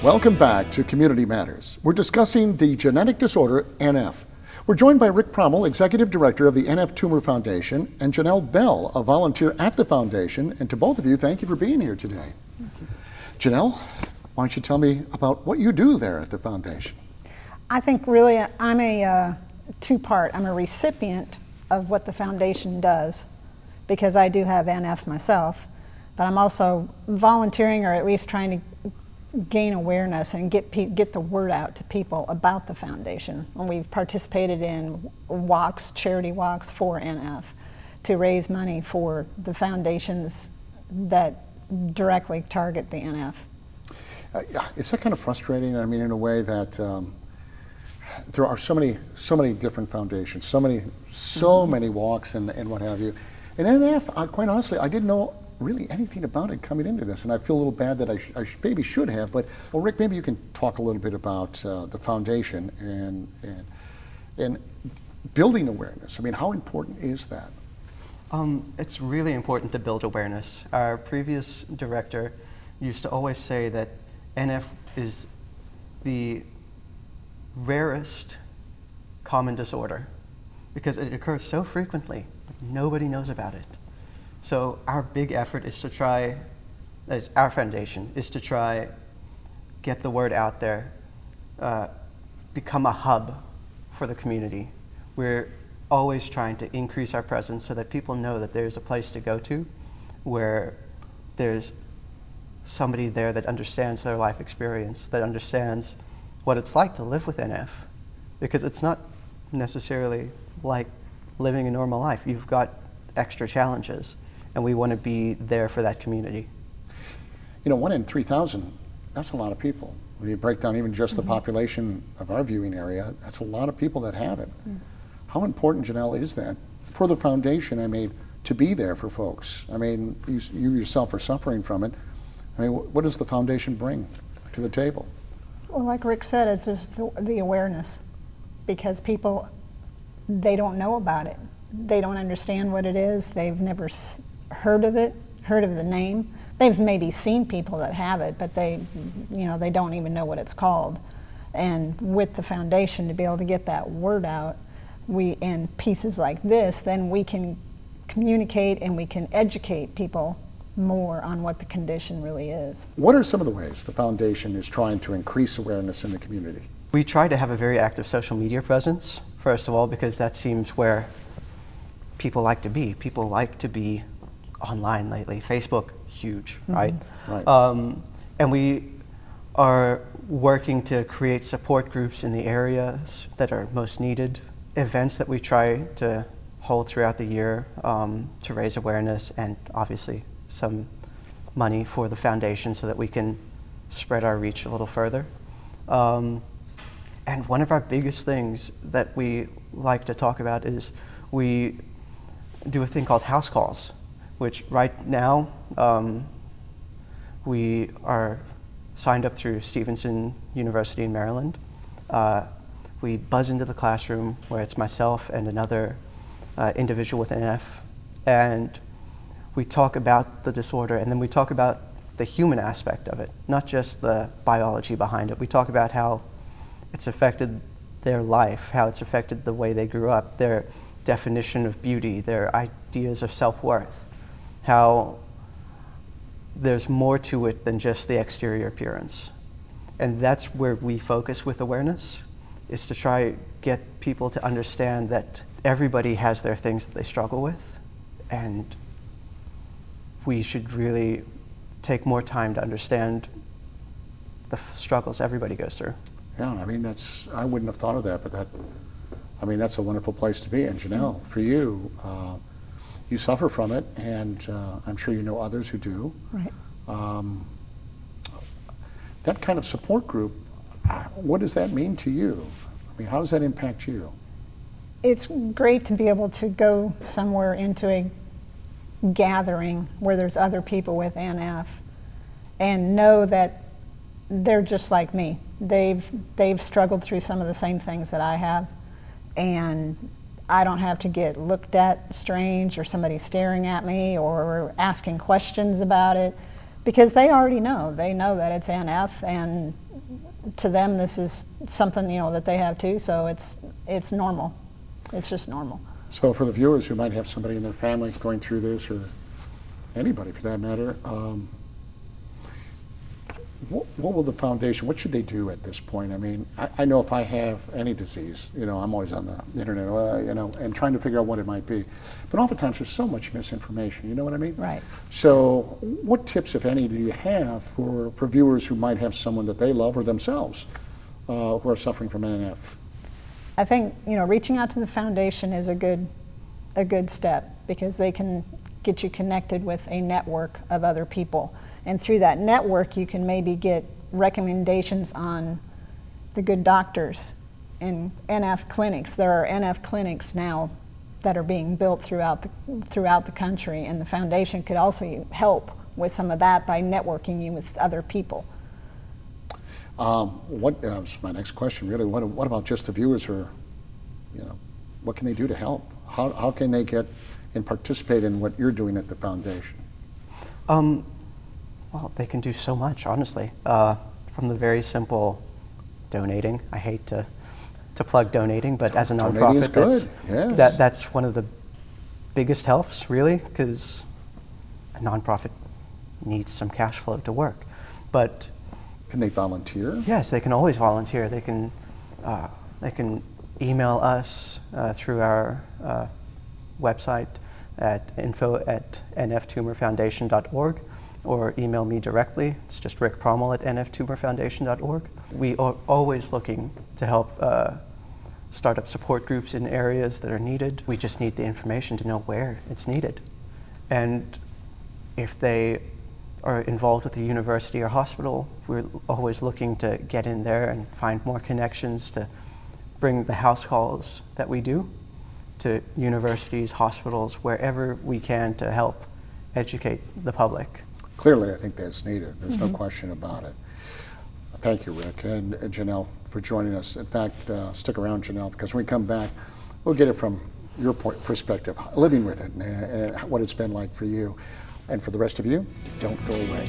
Welcome back to Community Matters. We're discussing the genetic disorder NF. We're joined by Rick Prommel, Executive Director of the NF Tumor Foundation, and Janelle Bell, a volunteer at the foundation. And to both of you, thank you for being here today. Janelle, why don't you tell me about what you do there at the foundation? I think really I'm a two-part. I'm a recipient of what the foundation does because I do have NF myself, but I'm also volunteering, or at least trying to gain awareness and get the word out to people about the foundation. And we've participated in walks, charity walks for NF to raise money for the foundations that directly target the NF. Is that kind of frustrating? I mean, in a way that there are so many different foundations, so many walks and what have you. And NF, quite honestly, I didn't know really anything about it coming into this, and I feel a little bad that I maybe should have. But well, Rick, maybe you can talk a little bit about the foundation and building awareness. I mean, how important is that? It's really important to build awareness. Our previous director used to always say that NF is the rarest common disorder because it occurs so frequently, nobody knows about it. So our big effort is to try, as our foundation, is to try get the word out there, become a hub for the community. We're always trying to increase our presence so that people know that there's a place to go to where there's somebody there that understands their life experience, that understands what it's like to live with NF. Because it's not necessarily like living a normal life. You've got extra challenges, and we want to be there for that community. You know, 1 in 3,000, that's a lot of people. When you break down even just the population of our viewing area, that's a lot of people that have it. How important, Janelle, is that for the foundation, I mean, to be there for folks? I mean, you yourself are suffering from it. I mean, what does the foundation bring to the table? Well, like Rick said, it's just the awareness, because people, they don't know about it. They don't understand what it is. They've never heard of it, heard of the name. They've maybe seen people that have it, but they don't even know what it's called. And with the foundation, to be able to get that word out, in pieces like this, then we can communicate and we can educate people more on what the condition really is. What are some of the ways the foundation is trying to increase awareness in the community? We try to have a very active social media presence, first of all, because that seems where people like to be. People like to be online lately. Facebook, huge, right? Right. And we are working to create support groups in the areas that are most needed, events that we try to hold throughout the year to raise awareness, and obviously some money for the foundation so that we can spread our reach a little further. And one of our biggest things that we like to talk about is we do a thing called house calls, which right now we are signed up through Stevenson University in Maryland. We buzz into the classroom where it's myself and another individual with NF, and we talk about the disorder, and then we talk about the human aspect of it, not just the biology behind it. We talk about how it's affected their life, how it's affected the way they grew up, their definition of beauty, their ideas of self-worth, how there's more to it than just the exterior appearance. And that's where we focus with awareness, is to try get people to understand that everybody has their things that they struggle with, and we should really take more time to understand the struggles everybody goes through. Yeah, I mean, I wouldn't have thought of that, but that's a wonderful place to be. And Janelle, for you, you suffer from it, and I'm sure you know others who do. Right. That kind of support group, what does that mean to you? I mean, how does that impact you? It's great to be able to go somewhere into a gathering where there's other people with NF and know that they're just like me. They've struggled through some of the same things that I have, and I don't have to get looked at strange or somebody staring at me or asking questions about it, because they already know. They know that it's NF, and to them this is something, you know, that they have too, so it's normal. It's just normal. So for the viewers who might have somebody in their family going through this, or anybody for that matter, what will the foundation, what should they do at this point? I mean, I know if I have any disease, you know, I'm always on the internet, you know, and trying to figure out what it might be. But oftentimes there's so much misinformation, you know what I mean? Right. So what tips, if any, do you have for viewers who might have someone that they love or themselves who are suffering from NF? I think, you know, reaching out to the foundation is a good step, because they can get you connected with a network of other people. And through that network, you can maybe get recommendations on the good doctors in NF clinics. There are NF clinics now that are being built throughout the country, and the foundation could also help with some of that by networking you with other people. That's my next question, really. What about just the viewers who are, you know, what can they do to help? How can they get and participate in what you're doing at the foundation? Well, they can do so much, honestly. From the very simple donating. I hate to plug donating, but as a nonprofit, that's one of the biggest helps, really, because a nonprofit needs some cash flow to work. But can they volunteer? Yes, they can always volunteer. They can email us through our website at info@nftumorfoundation.org, or email me directly. It's just Rick Prommel at nftumorfoundation.org. We are always looking to help start up support groups in areas that are needed. We just need the information to know where it's needed. And if they are involved with a university or hospital, we're always looking to get in there and find more connections to bring the house calls that we do to universities, hospitals, wherever we can to help educate the public. Clearly, I think that's needed. There's no question about it. Thank you, Rick, and Janelle, for joining us. In fact, stick around, Janelle, because when we come back, we'll get it from your perspective, living with it, and what it's been like for you. And for the rest of you, don't go away.